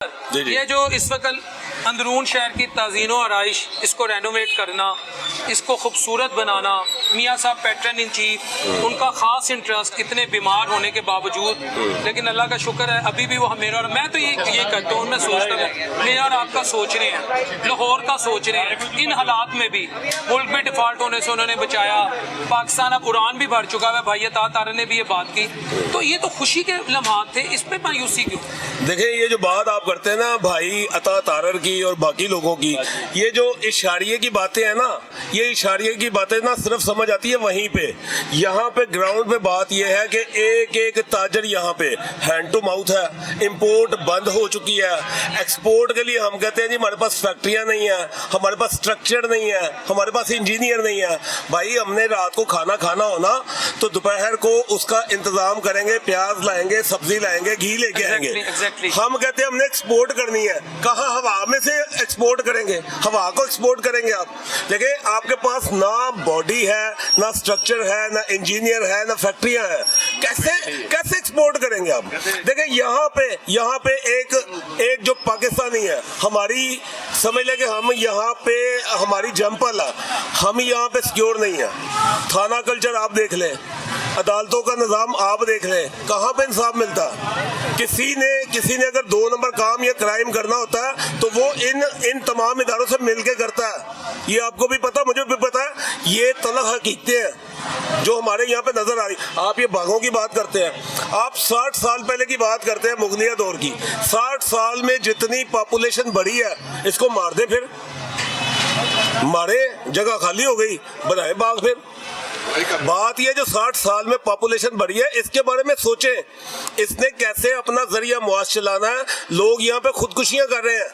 ये जो इस वक्त अंदरून शहर की ताज़ीनो आराइश, इसको रेनोवेट करना, इसको खूबसूरत बनाना, मियाँ साहब पैटर्न इन चीफ, उनका ख़ास इंटरेस्ट, इतने बीमार होने के बावजूद, लेकिन अल्लाह का शुक्र है अभी भी वो मेरा और मैं तो ये करता हूँ, मैं सोचता हूँ मेरा और आपका सोच रहे हैं, लाहौर का सोच रहे हैं। इन हालात में भी मुल्क में डिफ़ॉल्ट होने से उन्होंने बचाया, पाकिस्तान अब उड़ान भी भर चुका है। भाई अता तारा ने भी ये बात की, तो ये तो खुशी के लम्हात थे, इस पर मायूसी क्यों? देखिए, ये जो बात आप करते हैं ना भाई अता तारर की और बाकी लोगों की, ये जो इशारिये की बातें हैं ना, ये इशारिये की बातें ना सिर्फ समझ आती है वहीं पे। यहाँ पे ग्राउंड पे बात ये है कि एक एक ताजर यहाँ पे हैंड टू माउथ है, इंपोर्ट बंद हो चुकी है। एक्सपोर्ट के लिए हम कहते हैं जी हमारे पास फैक्ट्रियाँ नहीं है, हमारे पास स्ट्रक्चर नहीं है, हमारे पास इंजीनियर नहीं है। भाई हमने रात को खाना हो ना तो दोपहर को उसका इंतजाम करेंगे, प्याज लाएंगे, सब्जी लाएंगे, घी लेके आएंगे। हम कहते हैं हमने एक्सपोर्ट करनी है, कहाँ हवा में से एक्सपोर्ट करेंगे, हवा को एक्सपोर्ट करेंगे आप। देखिए आपके पास ना बॉडी है, ना स्ट्रक्चर है, ना इंजीनियर है, ना फैक्ट्रियां है, कैसे एक्सपोर्ट करेंगे आप? देखिए यहाँ पे एक जो पाकिस्तानी है, हमारी समझ लें कि हम यहाँ पे हमारी जंपल है, हम यहाँ पे सिक्योर नहीं है। थाना कल्चर आप देख लें, अदालतों का निज़ाम आप देख लें, कहाँ पे इंसाफ मिलता? किसी ने अगर 2 नंबर काम या क्राइम करना होता है तो वो इन तमाम इदारों से मिलके करता है। ये आपको भी पता, मुझे भी पता है। ये तलख हकीकतें हैं जो हमारे यहाँ पे नजर आ रही। आप ये बाघों की बात करते हैं, आप 60 साल पहले की बात करते हैं, मुगलिया दौर की। 60 साल में जितनी पॉपुलेशन बढ़ी है, इसको मार दे, फिर मारे, जगह खाली हो गई, बनाए बाघ। फिर बात यह जो 60 साल में पॉपुलेशन बढ़ी है, इसके बारे में सोचें, इसने कैसे अपना जरिया मुआश चलाना है। लोग यहाँ पे खुदकुशियां कर रहे हैं,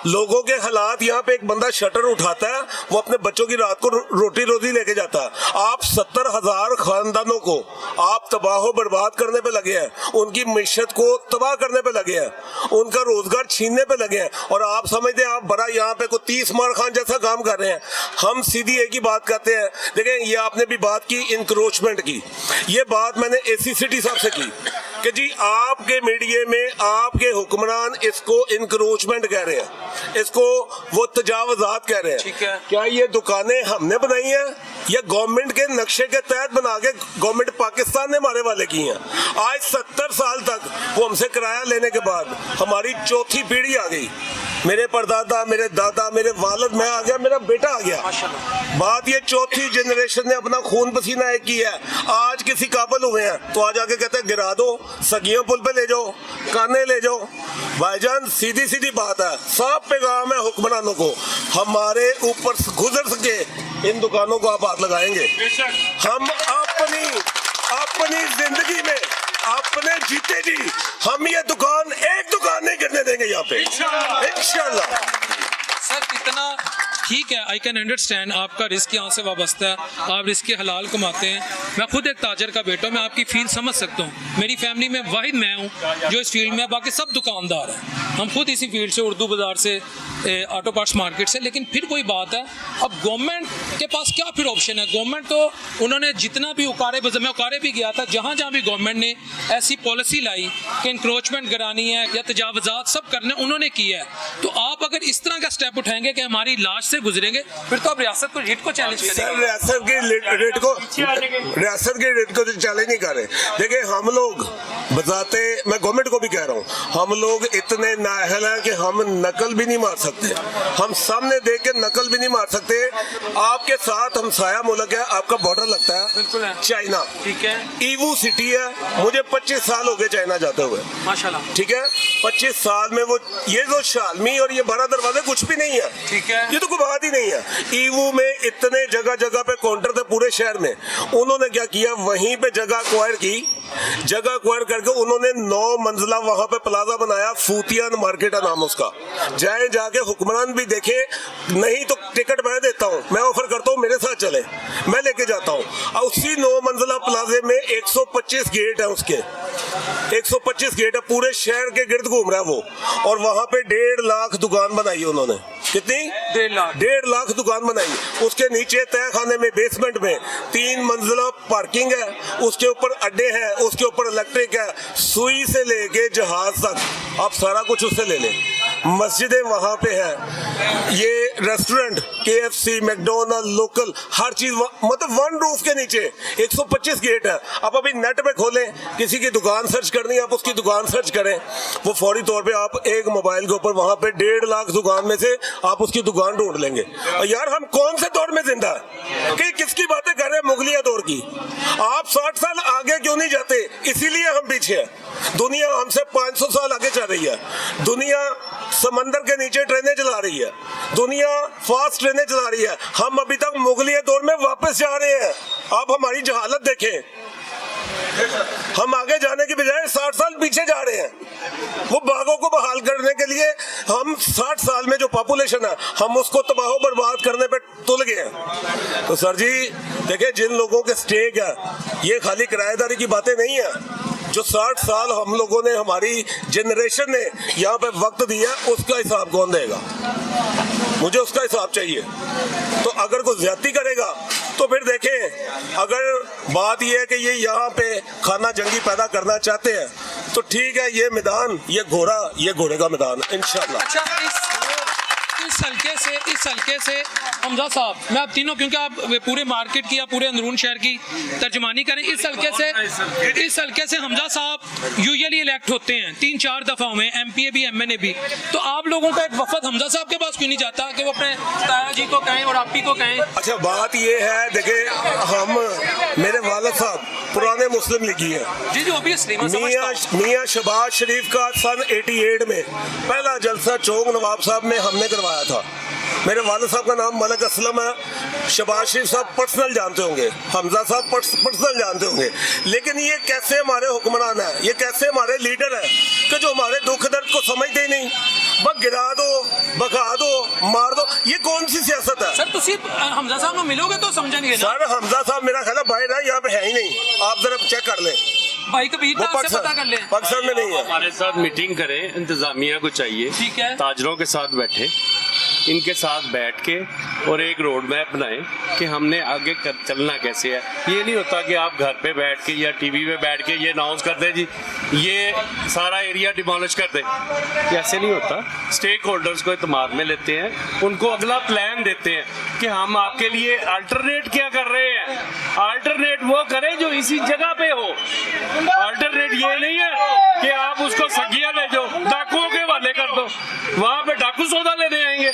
लोगों के हालात। यहाँ पे एक बंदा शटर उठाता है, वो अपने बच्चों की रात को रोटी रोजी लेके जाता है। आप 70,000 खानदानों को आप तबाह बर्बाद करने पे लगे हैं, उनकी मिशत को तबाह करने पे लगे हैं, उनका रोजगार छीनने पे लगे हैं, और आप समझते हैं आप बड़ा यहाँ पे कोई 30 मार खान जैसा काम कर रहे हैं। हम सीधी एक ही बात कहते हैं। देखें, ये आपने भी बात की इंक्रोचमेंट की, ये बात मैंने एसी सिटी साहब से की कि जी आपके मीडिया में आपके हुक्मरान इसको इंक्रोचमेंट कह रहे हैं, इसको वो तजावजात कह रहे हैं। ठीक है, क्या ये दुकानें हमने बनाई हैं या गवर्नमेंट के नक्शे के तहत बना के गवर्नमेंट पाकिस्तान ने हमारे वाले की हैं? आज 70 साल तक वो हमसे किराया लेने के बाद हमारी चौथी पीढ़ी आ गई, मेरे परदादा, मेरे दादा, मेरे वालिद, मैं आ गया, मेरा बेटा आ गया। बात ये चौथी जनरेशन ने अपना खून पसीना एक किया है। आज किसी काबिल हुए हैं तो आज आके कहते हैं गिरा दो, सगियों पुल पे ले जाओ, काने ले जाओ। भाईजान सीधी बात है, साफ पैगाम है हुक्मरानों को, हमारे ऊपर गुजर सके इन दुकानों को आप हाथ लगाएंगे। हम अपनी जिंदगी में अपने जीते जी हम ये दुकान एक दुकान नहीं करने देंगे यहाँ पे, इंशाल्लाह। सर कितना ठीक है, आई कैन अंडरस्टैंड आपका रिस्क यहाँ से वाबस्ता है, आप रिस्क के हलाल कमाते हैं। मैं खुद एक ताजर का बेटा हूँ, मैं आपकी फील्ड समझ सकता हूँ। मेरी फैमिली में वाहिद मैं हूँ जो इस फील्ड में, बाकी सब दुकानदार हैं। हम खुद इसी फील्ड से, उर्दू बाज़ार से, ऑटो पार्ट्स मार्केट से। लेकिन फिर कोई बात है, अब गवर्नमेंट के पास क्या फिर ऑप्शन है? गवर्नमेंट तो उन्होंने जितना भी मैं उकारे भी गया था, जहाँ भी गवर्नमेंट ने ऐसी पॉलिसी लाई कि इंक्रोचमेंट करानी है या तजावजात सब करने, उन्होंने किया है। तो आप अगर इस तरह का स्टेप उठाएंगे कि हमारी लाश से गुजरेंगे, फिर तो आप रियासत को रेट को चैलेंज करेंगे। रियासत के रेट को चैलेंज नहीं कर रहे। देखिए हम लोग बजाते, मैं गवर्नमेंट को भी कह रहा हूँ, हम लोग इतने नाअहल हैं कि हम नकल भी नहीं मार सकते, हम सामने देख के नकल भी नहीं मार सकते। आपके साथ हमसाया मुल्क है, आपका बॉर्डर लगता है, बिल्कुल है, चाइना, ठीक है, ईवू सिटी है। मुझे 25 साल हो गए चाइना जाते हुए, माशाल्लाह, ठीक है। 25 साल में वो ये जो शालमी और ये 12 दरवाजे कुछ भी नहीं है, ठीक है, ये तो कोई बात ही नहीं है। ईवू में इतने जगह पे काउंटर थे पूरे शहर में, उन्होंने क्या किया, वहीं पे जगह एक्वायर करके उन्होंने 9 मंजिला वहां पे प्लाजा बनाया, फूतियान मार्केट है नाम उसका। जाके हुक्मरान भी देखे, नहीं तो टिकट मैं देता हूँ, मैं ऑफर करता हूँ, मेरे साथ चले, मैं लेके जाता हूँ। और उसी 9 मंजिला प्लाजे में 125 गेट है, उसके 125 गेट है, पूरे शहर के गिर्द घूम रहा है वो। और वहां पे 1.5 लाख दुकान बनाई है उन्होंने, कितनी? 1.5 लाख। 1.5 लाख दुकान बनाई। उसके नीचे तय खाने में बेसमेंट में 3 मंजिला पार्किंग है, उसके ऊपर अड्डे हैं, उसके ऊपर इलेक्ट्रिक है, सुई से लेके जहाज तक आप सारा कुछ उससे ले लें। मस्जिदें वहाँ पे है, ये रेस्टोरेंट KFC, मैकडोनल्ड, लोकल हर चीज मतलब वन रूफ के नीचे 125 गेट है। आप अभी नेट पे खोलें, किसी की दुकान सर्च करनी है, आप उसकी दुकान सर्च करें, वो फौरी तौर पे आप एक मोबाइल के ऊपर वहां पे 1.5 लाख दुकान में से आप उसकी दुकान ढूंढ लेंगे। और यार हम कौन से दौर में जिंदा है कि किसकी बातें कर रहे हैं? मुगलिया दौर की। आप 60 साल आगे क्यों नहीं जाते? इसीलिए हम पीछे हैं। दुनिया हमसे 500 साल आगे चल रही है। दुनिया समंदर के नीचे ट्रेनें चला रही है, दुनिया फास्ट ट्रेनें चला रही है, हम अभी तक मुगलिया दौर में वापस जा रहे हैं। आप हमारी जहालत देखें, हम आगे जाने की बजाय 60 साल पीछे जा रहे हैं। वो बागों को बहाल करने के लिए हम 60 साल में जो पॉपुलेशन है हम उसको तबाह बर्बाद करने पे तुल गए हैं। तो सर जी देखिए, जिन लोगों के स्टेक है, ये खाली किराएदारी की बातें नहीं है। जो 60 साल हम लोगों ने, हमारी जनरेशन ने यहाँ पे वक्त दिया, उसका हिसाब कौन देगा? मुझे उसका हिसाब चाहिए। तो अगर कोई ज्यादती करेगा तो फिर देखें, अगर बात यह है कि ये यहाँ पे खाना जंगी पैदा करना चाहते हैं तो ठीक है, ये मैदान, ये घोड़ा, ये घोड़े का मैदान इंशाल्लाह। अच्छा, इस हल्के से हमजा साहब, मैं आप तीनों, क्योंकि आप पूरे मार्केट की या पूरे अंदरून शहर की तर्जमानी करें, इस हल्के से हमजा साहब यूजुअली इलेक्ट होते हैं 3-4 दफा हुए, MPA भी MNA भी। तो आप लोगों का एक वफद हमजा साहब के पास क्यों नहीं जाता कि वो अपने ताया जी को कहें और आप ही को कहें? अच्छा, बात ये है, देखिए मेरे वालिद साहब पुराने मुस्लिम लीगी हैं। जी ऑब्वियसली मियाँ शहबाज शरीफ का सन 88 में पहला जलसा चौक नवाब साहब में हमने करवाया था। मेरे वालिद साहब का नाम मलिक असलम है। शहबाज शरीफ साहब पर्सनल जानते होंगे, हमजा साहब पर्सनल जानते होंगे, लेकिन ये कैसे हमारे हुक्मरान है, ये कैसे हमारे लीडर है कि जो हमारे दुख दर्द को समझते ही नहीं, बस गिरा दो, भगा दो, मार दो। ये कौन सी सियासत है? सर तुसी हमजा साहब को मिलोगे तो समझेंगे ना। सर हमजा साहब मेरा ख्याल है बाहर है, यहाँ पे है ही नहीं। आप जरा चेक कर लें, भाई कबीर वो से पता कर ले। पाकिस्तान में नहीं है। हमारे साथ मीटिंग करें, इंतजामिया को चाहिए, ठीक है, ताजरों के साथ बैठे, इनके साथ बैठ के और एक रोड मैप बनाएं कि हमने आगे चलना कैसे है। ये नहीं होता कि आप घर पे बैठ के या टीवी पे बैठ के ये अनाउंस कर दें जी ये सारा एरिया डिमोलिश कर दें, ऐसे नहीं होता। स्टेक होल्डर्स को इत्मीनान में लेते हैं, उनको अगला प्लान देते हैं कि हम आपके लिए अल्टरनेट क्या कर रहे हैं। अल्टरनेट वो करें जो इसी जगह पे हो। अल्टरनेट ये नहीं है कि आप उसको सगिया ले जाओ, डाकुओं के हवाले कर दो, वहां पे डाकू सौदा लेने आएंगे।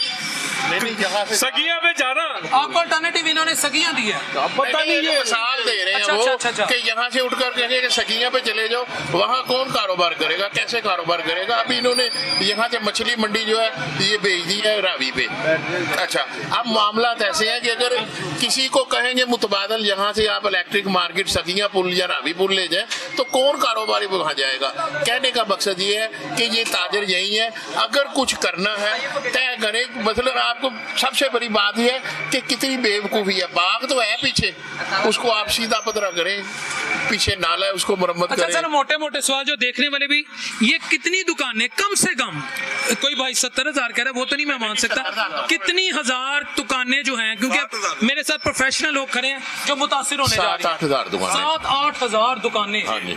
सगिया पे जाना, आपको अल्टरनेटिव इन्होंने सगियां दी है। पता नहीं, ये मिसाल दे रहे हैं अच्छा, वो अच्छा। कि यहाँ से उठकर कहेंगे कि सगिया पे चले जाओ, वहाँ कौन कारोबार करेगा, कैसे कारोबार करेगा? अभी इन्होंने यहाँ से मछली मंडी जो है ये भेज दी है रावी पे। अच्छा, अब मामला ऐसे है कि अगर किसी को कहेंगे मुतबादल यहाँ से आप इलेक्ट्रिक मार्केट सगिया पुल या रावी पुल ले जाए तो कौन कारोबारी वहाँ जाएगा? कहने का मकसद ये है कि ये ताजर यही है, अगर कुछ करना है तय करें। मतलब आपको सबसे बड़ी बात यह है कि कितनी बेवकूफ़ी है। बाग तो है पीछे, उसको आप सीधा पतरा करें, पीछे नाला है उसको मरम्मत अच्छा करें। सर, मोटे मोटे सवाल जो देखने वाले भी, ये कितनी दुकानें, कम से कम कोई भाई 70,000 कह रहा है, वो तो नहीं मैं मान सकता, कितनी हजार दुकानें जो हैं, क्योंकि मेरे साथ प्रोफेशनल लोग खड़े हैं जो मुतासिर होने जा रहे हैं। 7-8 हज़ार दुकानें। 7-8 हजार दुकानें। हाँ जी।